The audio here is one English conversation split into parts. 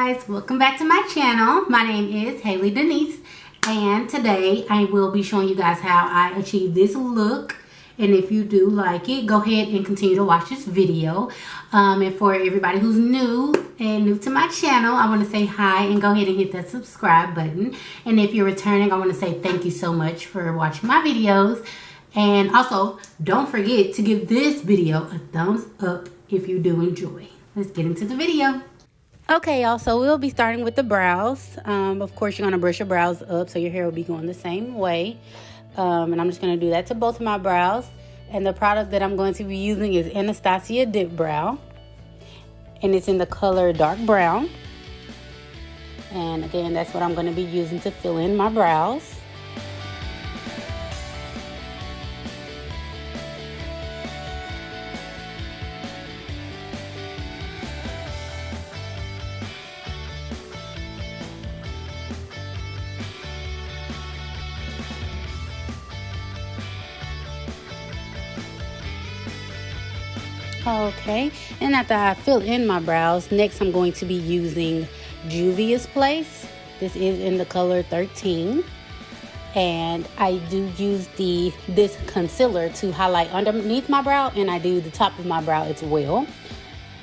guys, welcome back to my channel. My name is Haley Denise, and today I will be showing you guys how I achieve this look. And if you do like it, go ahead and continue to watch this video. And for everybody who's new to my channel, I want to say hi and go ahead and hit that subscribe button. And if you're returning, I want to say thank you so much for watching my videos. And also, don't forget to give this video a thumbs up if you do enjoy. Let's get into the video. Okay, y'all, so we'll be starting with the brows. Of course, you're going to brush your brows up so your hair will be going the same way. And I'm just going to do that to both of my brows. And the product that I'm going to be using is Anastasia Dipbrow. And it's in the color dark brown. And again, that's what I'm going to be using to fill in my brows. Okay, and after I fill in my brows, next I'm going to be using Juvias Place. This is in the color 13. And I do use this concealer to highlight underneath my brow, and I do the top of my brow as well.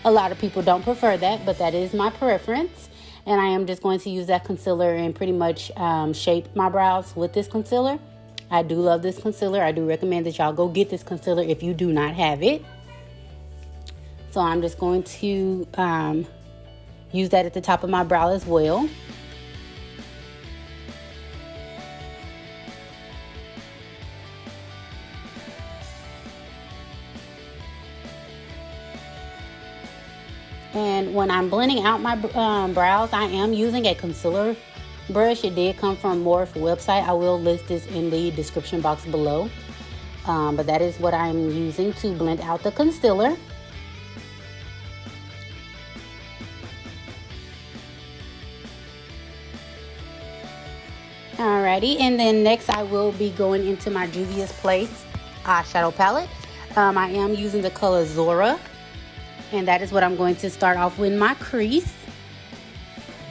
A lot of people don't prefer that, but that is my preference. And I am just going to use that concealer and pretty much shape my brows with this concealer. I do love this concealer. I do recommend that y'all go get this concealer if you do not have it. So I'm just going to use that at the top of my brow as well. And when I'm blending out my brows, I am using a concealer brush. It did come from Morphe website. I will list this in the description box below. But that is what I'm using to blend out the concealer. Alrighty, and then next I will be going into my Juvias Place eyeshadow palette. I am using the color Zora, and that is what I'm going to start off with my crease.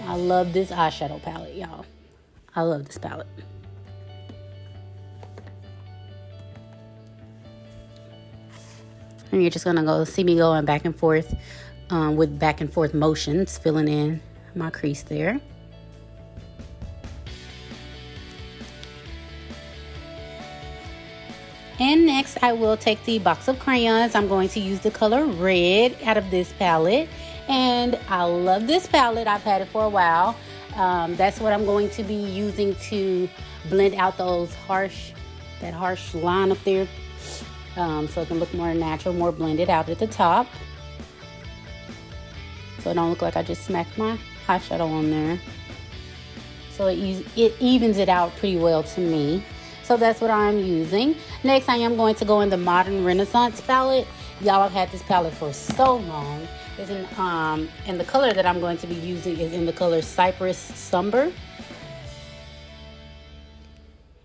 I love this eyeshadow palette, y'all. I love this palette. And you're just gonna see me going back and forth with back and forth motions, filling in my crease there. And next I will take the box of crayons. I'm going to use the color red out of this palette. And I love this palette. I've had it for a while. That's what I'm going to be using to blend out that harsh line up there. So it can look more natural, more blended out at the top. So it don't look like I just smacked my eyeshadow on there. So it evens it out pretty well to me. So that's what I'm using. Next, I am going to go in the Modern Renaissance palette. Y'all have had this palette for so long. It's in, and the color that I'm going to be using is in the color Cypress Somber.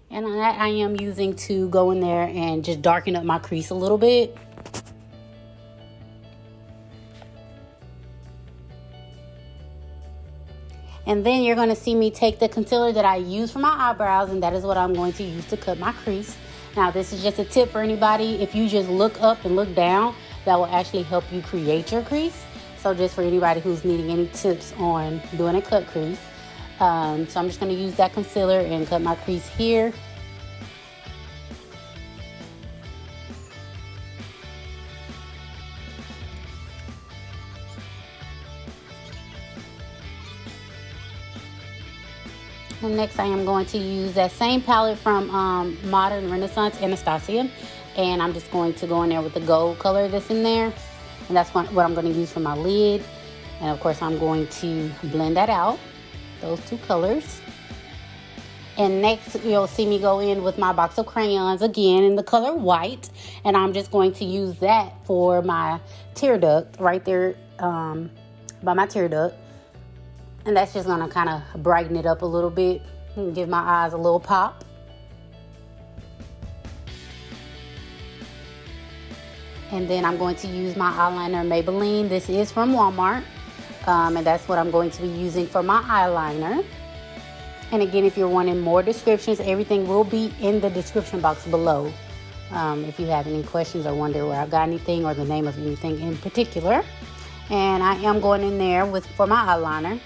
And that I am using to go in there and just darken up my crease a little bit. And then you're going to see me take the concealer that I use for my eyebrows, and that is what I'm going to use to cut my crease. Now, this is just a tip for anybody. If you just look up and look down, that will actually help you create your crease. So just for anybody who's needing any tips on doing a cut crease. So I'm just going to use that concealer and cut my crease here. And next I am going to use that same palette from Modern Renaissance, Anastasia. And I'm just going to go in there with the gold color that's in there. And that's what I'm going to use for my lid. And of course I'm going to blend that out, those two colors. And next you'll see me go in with my box of crayons again in the color white. And I'm just going to use that for my tear duct right there by my tear duct. And that's just going to kind of brighten it up a little bit and give my eyes a little pop. And then I'm going to use my eyeliner Maybelline. This is from Walmart. And that's what I'm going to be using for my eyeliner. And again, if you're wanting more descriptions, everything will be in the description box below. If you have any questions or wonder where I got anything or the name of anything in particular. And I am going in there for my eyeliner.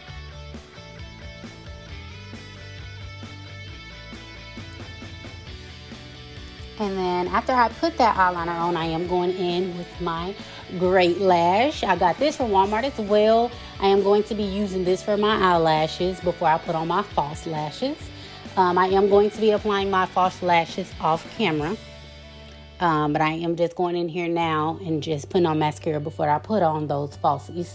And then after I put that eyeliner on, I am going in with my Great Lash. I got this from Walmart as well. I am going to be using this for my eyelashes before I put on my false lashes. I am going to be applying my false lashes off camera. But I am just going in here now and just putting on mascara before I put on those falsies.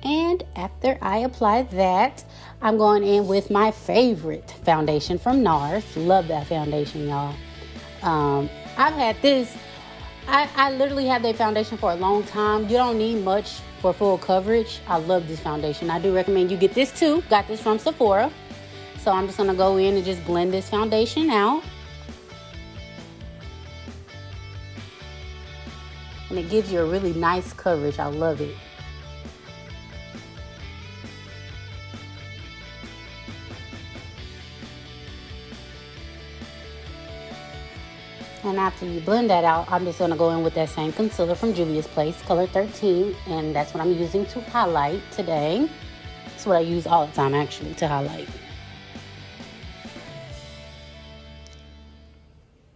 And after I apply that, I'm going in with my favorite foundation from Nars. Love that foundation, y'all. I've had this. I literally had that foundation for a long time. You don't need much for full coverage. I love this foundation. I do recommend you get this too. Got this from Sephora. So I'm just going to go in and just blend this foundation out. And it gives you a really nice coverage. I love it. And after you blend that out, I'm just going to go in with that same concealer from Juvias Place, color 13. And that's what I'm using to highlight today. That's what I use all the time, actually, to highlight.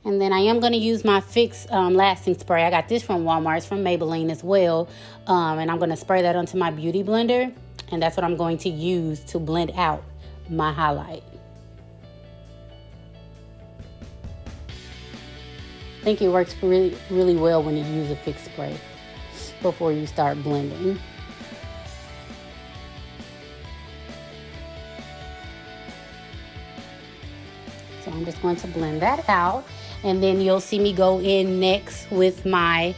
And then I am going to use my Fix Lasting Spray. I got this from Walmart. It's from Maybelline as well. And I'm going to spray that onto my Beauty Blender. And that's what I'm going to use to blend out my highlight. I think it works really, really well when you use a Fix Spray before you start blending. So I'm just going to blend that out. And then you'll see me go in next with my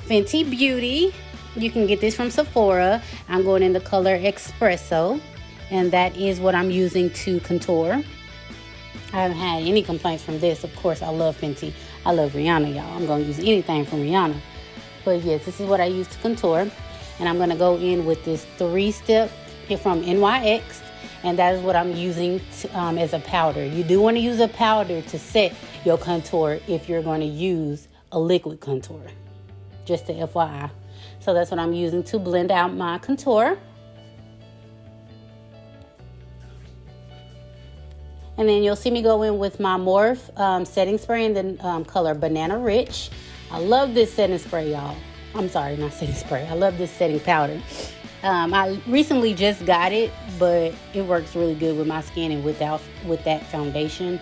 Fenty Beauty. You can get this from Sephora. I'm going in the color Espresso. And that is what I'm using to contour. I haven't had any complaints from this. Of course, I love Fenty. I love Rihanna, y'all. I'm going to use anything from Rihanna. But yes, this is what I use to contour. And I'm going to go in with this 3-step from NYX. And that is what I'm using as a powder. You do want to use a powder to set your contour if you're going to use a liquid contour. Just a FYI. So that's what I'm using to blend out my contour. And then you'll see me go in with my Morphe setting spray in the color Banana Rich. I love this setting spray, y'all. I'm sorry, not setting spray. I love this setting powder. I recently just got it, but it works really good with my skin and with that foundation.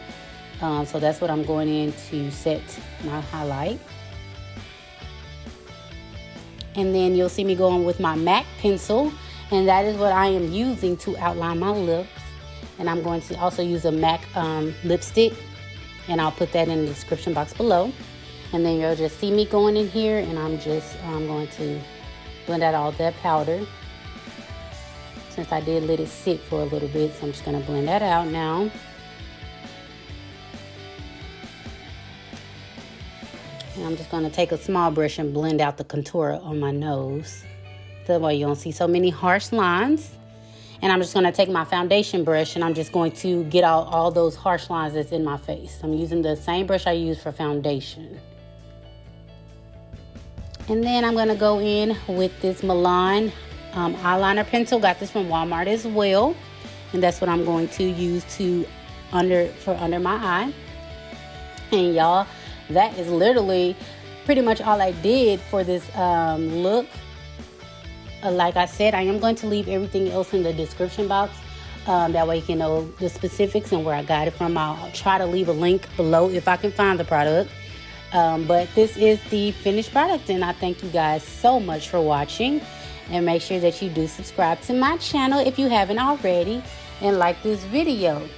So that's what I'm going in to set my highlight. And then you'll see me going with my MAC pencil, and that is what I am using to outline my lips. And I'm going to also use a MAC lipstick, and I'll put that in the description box below. And then you'll just see me going in here, and I'm going to blend out all that powder. Since I did let it sit for a little bit, so I'm just going to blend that out now. And I'm just going to take a small brush and blend out the contour on my nose. That way you don't see so many harsh lines. And I'm just going to take my foundation brush and I'm just going to get out all those harsh lines that's in my face. I'm using the same brush I use for foundation. And then I'm going to go in with this Milan eyeliner pencil. Got this from Walmart as well. And that's what I'm going to use for under my eye. And y'all, that is literally pretty much all I did for this look. Like I said, I am going to leave everything else in the description box. That way you can know the specifics and where I got it from. I'll try to leave a link below if I can find the product. But this is the finished product, and I thank you guys so much for watching. And make sure that you do subscribe to my channel if you haven't already, and like this video.